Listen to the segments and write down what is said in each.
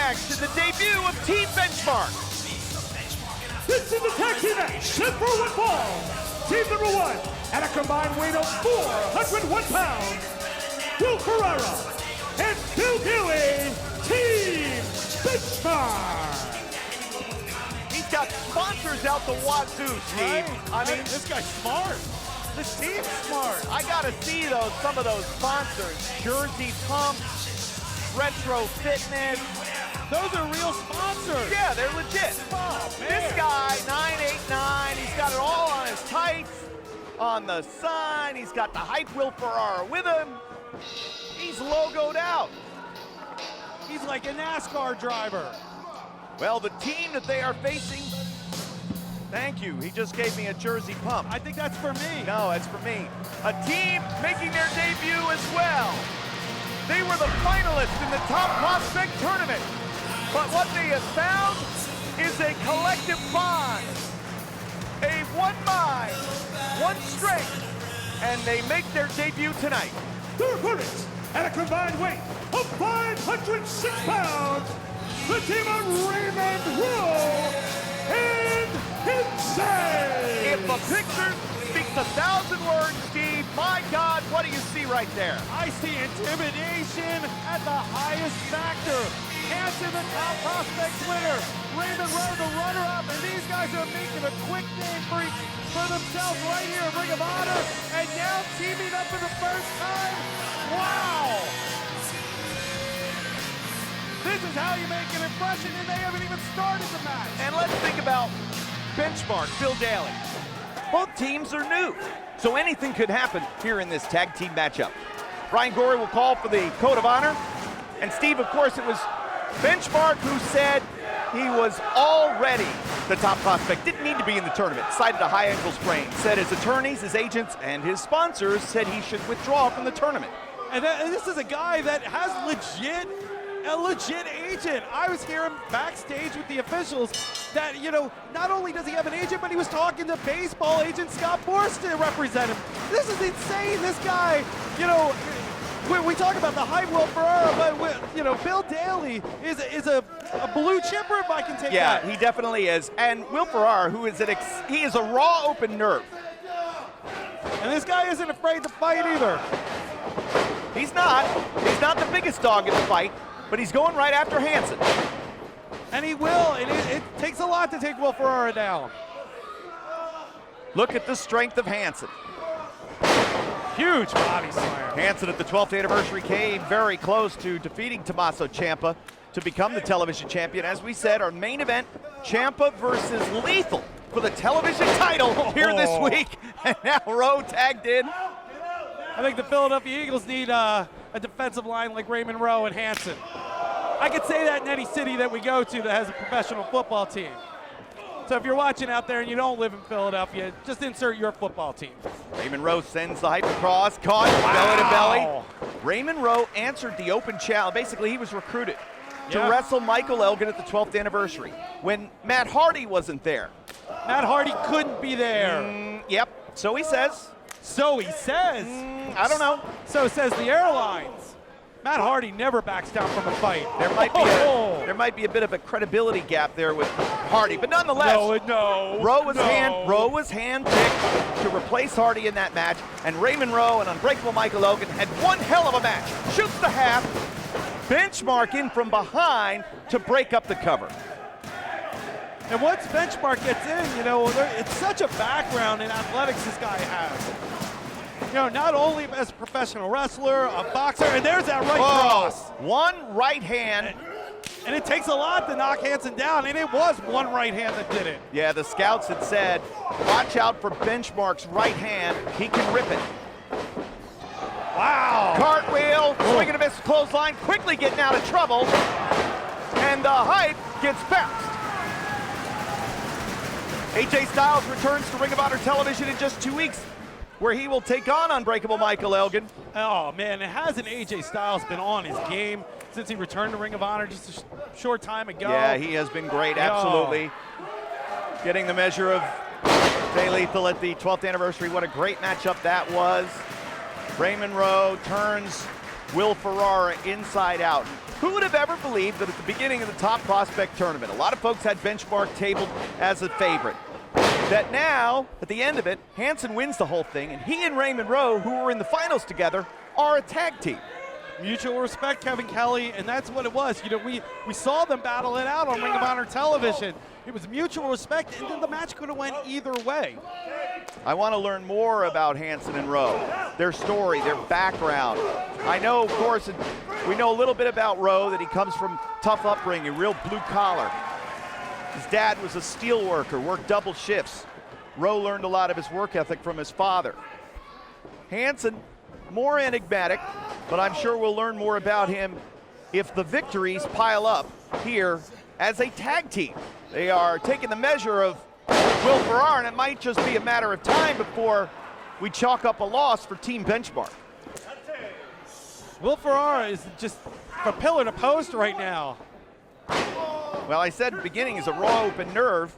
action, the debut of Team Benchmark. This is the tag team match, 10 for 1 fall. Team number 1, at a combined weight of 401 pounds, Will Ferrara and Bill Daly, Team Benchmark. He's got sponsors out the wazoo, Steve. Right. I mean, this guy's smart. This team's smart. I gotta see some of those sponsors. Jersey Pumps, Retro Fitness. Those are real sponsors. Yeah, they're legit. Oh, man. This guy, 989, he's got it all on his tights, on the sign. He's got the hype Will Ferrara with him. He's logoed out. He's like a NASCAR driver. Well, the team that they are facing, thank you. He just gave me a Jersey Pump. I think that's for me. No, that's for me. A team making their debut as well. They were the finalists in the Top Prospect Tournament. But what they have found is a collective bond, a one mind, one strength, and they make their debut tonight. Their opponents, at a combined weight of 506 pounds, the team of Raymond Rowe and Insane. If a picture speaks 1,000 words, Steve, my God, what do you see right there? I see intimidation at the highest factor. Hanson, the Top Prospects winner. Raymond Rowe, the runner-up. And these guys are making a quick name for themselves right here in Ring of Honor. And now teaming up for the first time. Wow! This is how you make an impression, and they haven't even started the match. And let's think about Benchmark, Bill Daly. Both teams are new, so anything could happen here in this tag team matchup. Brian Gorey will call for the code of honor. And Steve, of course, it was Benchmark who said he was already the top prospect, didn't need to be in the tournament, cited a high ankle sprain, said his attorneys, his agents, and his sponsors said he should withdraw from the tournament. And this is a guy that has a legit agent. I was hearing backstage with the officials that, you know, not only does he have an agent, but he was talking to baseball agent Scott Boras to represent him. This is insane. This guy, you know, we talk about the hype Will Ferrara, but you know, Bill Daly is a blue chipper, if I can take that. Yeah, he definitely is. And Will Ferrara, who is he is a raw open nerve. And this guy isn't afraid to fight either. He's not the biggest dog in the fight, but he's going right after Hanson. And he will, and it takes a lot to take Will Ferrara down. Look at the strength of Hanson. Huge body slam. Hanson at the 12th anniversary came very close to defeating Tommaso Ciampa to become the television champion. As we said, our main event, Ciampa versus Lethal for the television title here this week. And now Rowe tagged in. I think the Philadelphia Eagles need a defensive line like Raymond Rowe and Hanson. I could say that in any city that we go to that has a professional football team. So if you're watching out there and you don't live in Philadelphia, just insert your football team. Raymond Rowe sends the hype across, caught belly to belly. Raymond Rowe answered the open challenge. Basically, he was recruited to wrestle Michael Elgin at the 12th anniversary when Matt Hardy wasn't there. Matt Hardy couldn't be there. Yep, so he says. So he says. I don't know. So says the airlines. Matt Hardy never backs down from a fight. There might be a bit of a credibility gap there with Hardy, but nonetheless, Rowe was handpicked to replace Hardy in that match, and Raymond Rowe and Unbreakable Michael Elgin had one hell of a match. Shoots the half, Benchmark in from behind to break up the cover. And once Benchmark gets in, you know, it's such a background in athletics this guy has. You know, not only as a professional wrestler, a boxer, and there's that right cross. One right hand. And it takes a lot to knock Hanson down, and it was one right hand that did it. Yeah, the scouts had said, watch out for Benchmark's right hand. He can rip it. Wow. Cartwheel, swing and a miss, clothesline, quickly getting out of trouble. And the hype gets bounced. AJ Styles returns to Ring of Honor television in just 2 weeks, where he will take on Unbreakable Michael Elgin. Oh man, hasn't AJ Styles been on his game since he returned to Ring of Honor just a short time ago? Yeah, he has been great, absolutely. Getting the measure of Jay Lethal at the 12th anniversary. What a great matchup that was. Raymond Rowe turns Will Ferrara inside out. Who would have ever believed that at the beginning of the top prospect tournament, a lot of folks had Benchmark tabled as a favorite, that now, at the end of it, Hanson wins the whole thing, and he and Raymond Rowe, who were in the finals together, are a tag team. Mutual respect, Kevin Kelly, and that's what it was. You know, we saw them battle it out on Ring of Honor television. It was mutual respect, and then the match could have went either way. I want to learn more about Hanson and Rowe, their story, their background. I know, of course, we know a little bit about Rowe, that he comes from tough upbringing, real blue collar. His dad was a steel worker, worked double shifts. Rowe learned a lot of his work ethic from his father. Hanson, more enigmatic, but I'm sure we'll learn more about him if the victories pile up here as a tag team. They are taking the measure of Will Ferrara, and it might just be a matter of time before we chalk up a loss for Team Benchmark. Will Ferrara is just from pillar to post right now. Well, I said at the beginning, is a raw open nerve,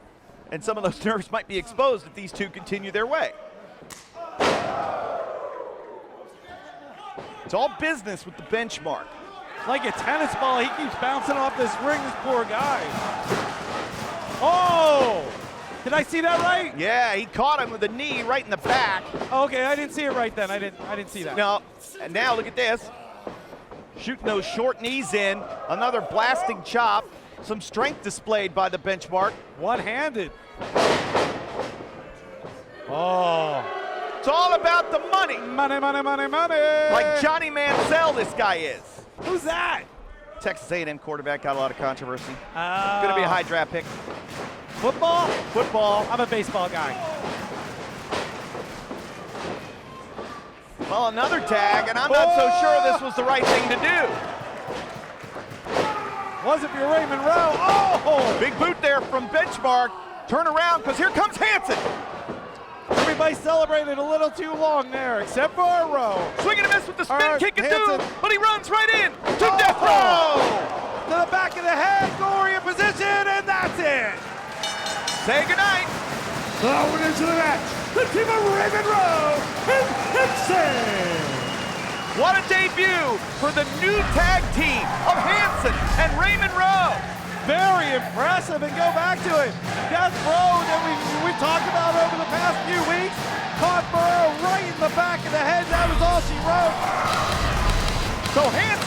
and some of those nerves might be exposed if these two continue their way. It's all business with the Benchmark. Like a tennis ball, he keeps bouncing off this ring, this poor guy. Oh! Did I see that right? Yeah, he caught him with a knee right in the back. Okay, I didn't see it right then. I didn't see that. No, and now look at this. Shooting those short knees in, another blasting chop, some strength displayed by the Benchmark. One-handed. Oh. It's all about the money. Money, money, money, money. Like Johnny Manziel, this guy is. Who's that? Texas A&M quarterback, got a lot of controversy. Gonna be a high draft pick. Football? Football. I'm a baseball guy. Well, another tag, and I'm not so sure this was the right thing to do. Wasn't for Raymond Rowe. Oh! Big boot there from Benchmark. Turn around, because here comes Hanson. Everybody celebrated a little too long there, except for Rowe. Swing and a miss with the spin kick and Hanson. but he runs right in to death row. To the back of the head, gory in position, and that's it. Say goodnight. The winners of the match, the team of Raymond Rowe and Hanson. What a debut for the new tag team of Hanson and Raymond Rowe. Very impressive, and go back to it. Death Row that we talked about over the past few weeks caught Burrow right in the back of the head. That was all she wrote. So Hanson